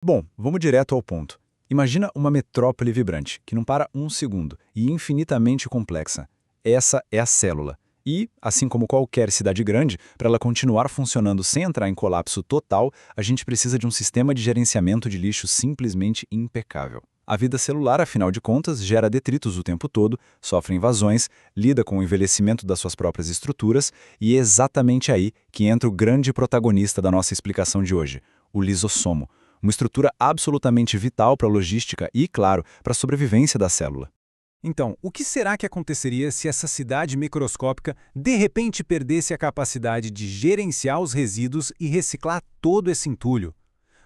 Bom, vamos direto ao ponto. Imagina uma metrópole vibrante, que não para um segundo, e infinitamente complexa. Essa é a célula. E, assim como qualquer cidade grande, para ela continuar funcionando sem entrar em colapso total, a gente precisa de um sistema de gerenciamento de lixo simplesmente impecável. A vida celular, afinal de contas, gera detritos o tempo todo, sofre invasões, lida com o envelhecimento das suas próprias estruturas, e é exatamente aí que entra o grande protagonista da nossa explicação de hoje, o lisossomo, uma estrutura absolutamente vital para a logística e, claro, para a sobrevivência da célula. Então, o que será que aconteceria se essa cidade microscópica de repente perdesse a capacidade de gerenciar os resíduos e reciclar todo esse entulho?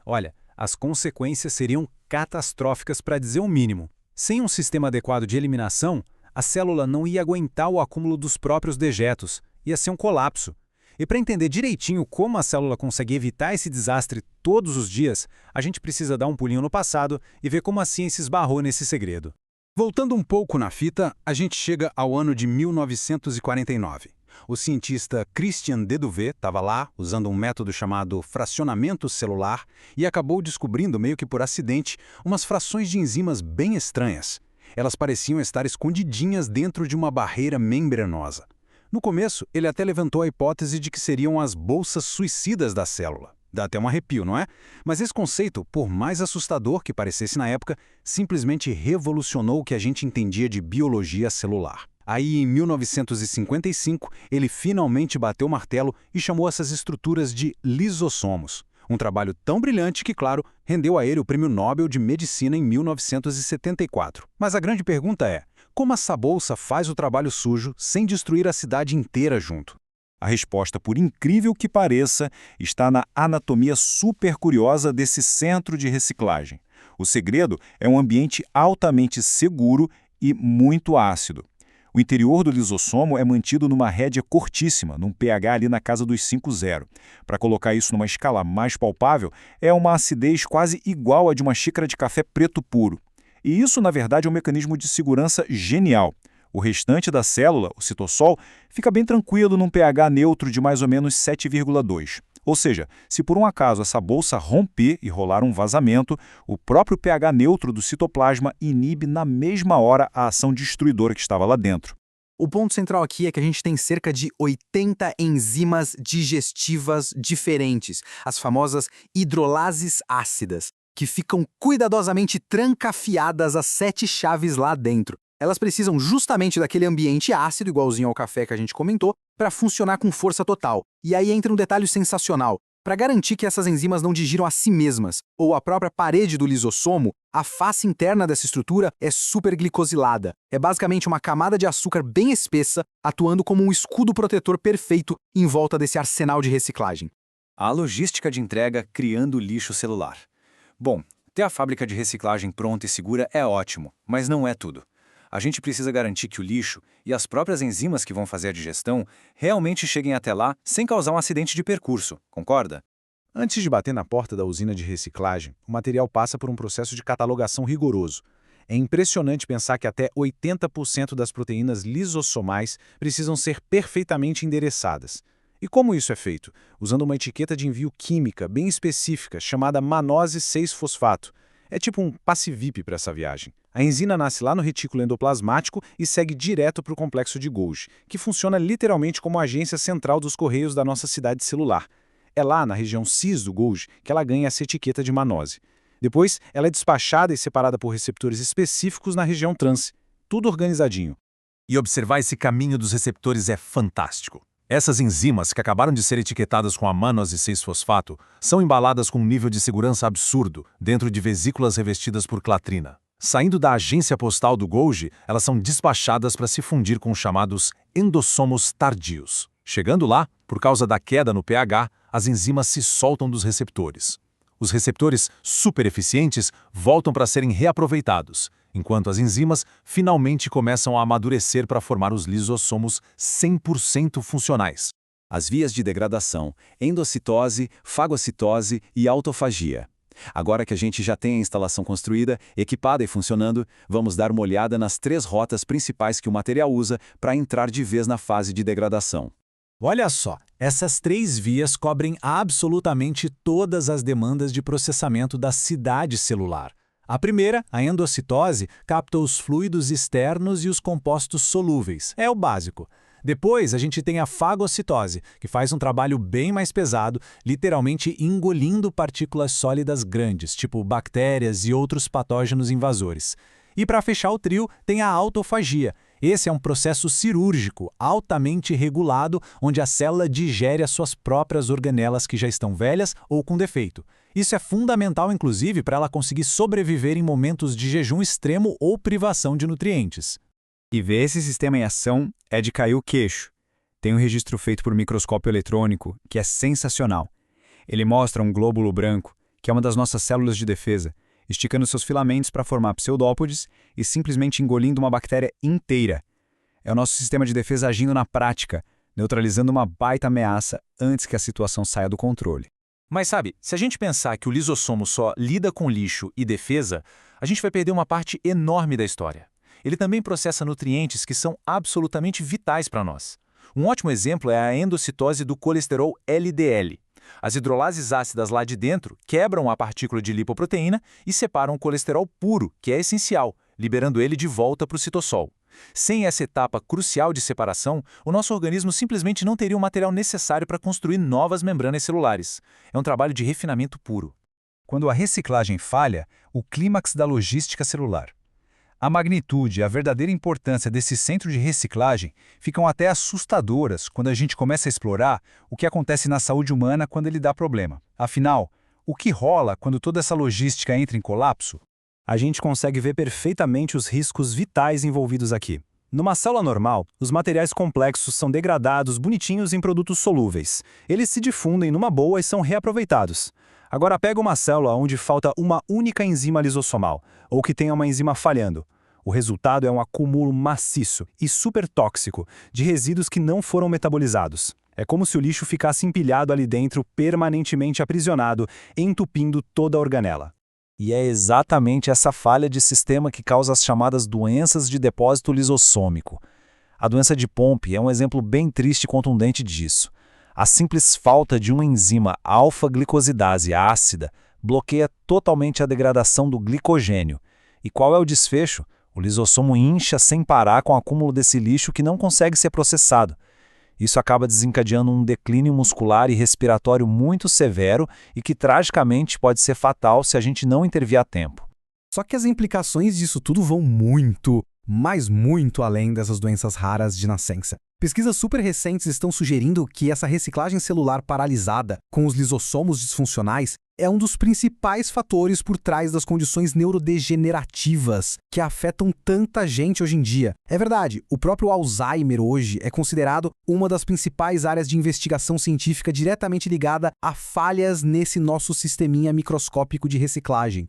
Olha, as consequências seriam catastróficas para dizer o mínimo. Sem um sistema adequado de eliminação, a célula não ia aguentar o acúmulo dos próprios dejetos, ia ser um colapso. E para entender direitinho como a célula consegue evitar esse desastre todos os dias, a gente precisa dar um pulinho no passado e ver como a ciência esbarrou nesse segredo. Voltando um pouco na fita, a gente chega ao ano de 1949. O cientista Christian Dedouvé estava lá, usando um método chamado fracionamento celular, e acabou descobrindo, meio que por acidente, umas frações de enzimas bem estranhas. Elas pareciam estar escondidinhas dentro de uma barreira membranosa. No começo, ele até levantou a hipótese de que seriam as bolsas suicidas da célula. Dá até um arrepio, não é? Mas esse conceito, por mais assustador que parecesse na época, simplesmente revolucionou o que a gente entendia de biologia celular. Aí, em 1955, ele finalmente bateu o martelo e chamou essas estruturas de lisossomos. Um trabalho tão brilhante que, claro, rendeu a ele o Prêmio Nobel de Medicina em 1974. Mas a grande pergunta é, como essa bolsa faz o trabalho sujo sem destruir a cidade inteira junto? A resposta, por incrível que pareça, está na anatomia super curiosa desse centro de reciclagem. O segredo é um ambiente altamente seguro e muito ácido. O interior do lisossomo é mantido numa rédea curtíssima, num pH ali na casa dos 5,0. Para colocar isso numa escala mais palpável, é uma acidez quase igual à de uma xícara de café preto puro. E isso, na verdade, é um mecanismo de segurança genial. O restante da célula, o citossol, fica bem tranquilo num pH neutro de mais ou menos 7,2. Ou seja, se por um acaso essa bolsa romper e rolar um vazamento, o próprio pH neutro do citoplasma inibe na mesma hora a ação destruidora que estava lá dentro. O ponto central aqui é que a gente tem cerca de 80 enzimas digestivas diferentes, as famosas hidrolases ácidas, que ficam cuidadosamente trancafiadas às 7 chaves lá dentro. Elas precisam justamente daquele ambiente ácido, igualzinho ao café que a gente comentou, para funcionar com força total. E aí entra um detalhe sensacional. Para garantir que essas enzimas não digiram a si mesmas, ou a própria parede do lisossomo, a face interna dessa estrutura é superglicosilada. É basicamente uma camada de açúcar bem espessa, atuando como um escudo protetor perfeito em volta desse arsenal de reciclagem. A logística de entrega criando lixo celular. Bom, ter a fábrica de reciclagem pronta e segura é ótimo, mas não é tudo. A gente precisa garantir que o lixo e as próprias enzimas que vão fazer a digestão realmente cheguem até lá sem causar um acidente de percurso, concorda? Antes de bater na porta da usina de reciclagem, o material passa por um processo de catalogação rigoroso. É impressionante pensar que até 80% das proteínas lisossomais precisam ser perfeitamente endereçadas. E como isso é feito? Usando uma etiqueta de envio química bem específica, chamada manose 6-fosfato. É tipo um passe VIP para essa viagem. A enzima nasce lá no retículo endoplasmático e segue direto para o complexo de Golgi, que funciona literalmente como a agência central dos correios da nossa cidade celular. É lá, na região cis do Golgi, que ela ganha essa etiqueta de manose. Depois, ela é despachada e separada por receptores específicos na região trans. Tudo organizadinho. E observar esse caminho dos receptores é fantástico. Essas enzimas, que acabaram de ser etiquetadas com a manose 6-fosfato, são embaladas com um nível de segurança absurdo dentro de vesículas revestidas por clatrina. Saindo da agência postal do Golgi, elas são despachadas para se fundir com os chamados endossomos tardios. Chegando lá, por causa da queda no pH, as enzimas se soltam dos receptores. Os receptores super eficientes voltam para serem reaproveitados, enquanto as enzimas finalmente começam a amadurecer para formar os lisossomos 100% funcionais. As vias de degradação, endocitose, fagocitose e autofagia. Agora que a gente já tem a instalação construída, equipada e funcionando, vamos dar uma olhada nas 3 rotas principais que o material usa para entrar de vez na fase de degradação. Olha só, essas 3 vias cobrem absolutamente todas as demandas de processamento da cidade celular. A primeira, a endocitose, capta os fluidos externos e os compostos solúveis. É o básico. Depois, a gente tem a fagocitose, que faz um trabalho bem mais pesado, literalmente engolindo partículas sólidas grandes, tipo bactérias e outros patógenos invasores. E para fechar o trio, tem a autofagia. Esse é um processo cirúrgico, altamente regulado, onde a célula digere as suas próprias organelas que já estão velhas ou com defeito. Isso é fundamental, inclusive, para ela conseguir sobreviver em momentos de jejum extremo ou privação de nutrientes. E ver esse sistema em ação é de cair o queixo. Tem um registro feito por microscópio eletrônico que é sensacional. Ele mostra um glóbulo branco, que é uma das nossas células de defesa, esticando seus filamentos para formar pseudópodes e simplesmente engolindo uma bactéria inteira. É o nosso sistema de defesa agindo na prática, neutralizando uma baita ameaça antes que a situação saia do controle. Mas sabe, se a gente pensar que o lisossomo só lida com lixo e defesa, a gente vai perder uma parte enorme da história. Ele também processa nutrientes que são absolutamente vitais para nós. Um ótimo exemplo é a endocitose do colesterol LDL. As hidrolases ácidas lá de dentro quebram a partícula de lipoproteína e separam o colesterol puro, que é essencial, liberando ele de volta para o citossol. Sem essa etapa crucial de separação, o nosso organismo simplesmente não teria o material necessário para construir novas membranas celulares. É um trabalho de refinamento puro. Quando a reciclagem falha, o clímax da logística celular. A magnitude e a verdadeira importância desse centro de reciclagem ficam até assustadoras quando a gente começa a explorar o que acontece na saúde humana quando ele dá problema. Afinal, o que rola quando toda essa logística entra em colapso? A gente consegue ver perfeitamente os riscos vitais envolvidos aqui. Numa célula normal, os materiais complexos são degradados bonitinhos em produtos solúveis. Eles se difundem numa boa e são reaproveitados. Agora pega uma célula onde falta uma única enzima lisossomal, ou que tenha uma enzima falhando. O resultado é um acúmulo maciço e super tóxico de resíduos que não foram metabolizados. É como se o lixo ficasse empilhado ali dentro, permanentemente aprisionado, entupindo toda a organela. E é exatamente essa falha de sistema que causa as chamadas doenças de depósito lisossômico. A doença de Pompe é um exemplo bem triste e contundente disso. A simples falta de uma enzima alfa-glicosidase ácida bloqueia totalmente a degradação do glicogênio. E qual é o desfecho? O lisossomo incha sem parar com o acúmulo desse lixo que não consegue ser processado. Isso acaba desencadeando um declínio muscular e respiratório muito severo e que, tragicamente, pode ser fatal se a gente não intervir a tempo. Só que as implicações disso tudo vão muito, mas muito além dessas doenças raras de nascença. Pesquisas super recentes estão sugerindo que essa reciclagem celular paralisada, com os lisossomos disfuncionais, é um dos principais fatores por trás das condições neurodegenerativas que afetam tanta gente hoje em dia. É verdade, o próprio Alzheimer hoje é considerado uma das principais áreas de investigação científica diretamente ligada a falhas nesse nosso sisteminha microscópico de reciclagem.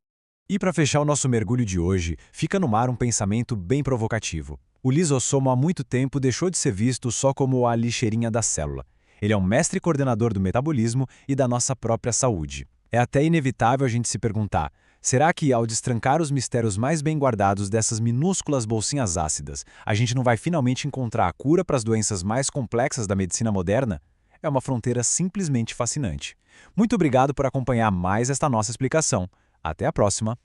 E para fechar o nosso mergulho de hoje, fica no mar um pensamento bem provocativo. O lisossomo há muito tempo deixou de ser visto só como a lixeirinha da célula. Ele é um mestre coordenador do metabolismo e da nossa própria saúde. É até inevitável a gente se perguntar, será que ao destrancar os mistérios mais bem guardados dessas minúsculas bolsinhas ácidas, a gente não vai finalmente encontrar a cura para as doenças mais complexas da medicina moderna? É uma fronteira simplesmente fascinante. Muito obrigado por acompanhar mais esta nossa explicação. Até a próxima!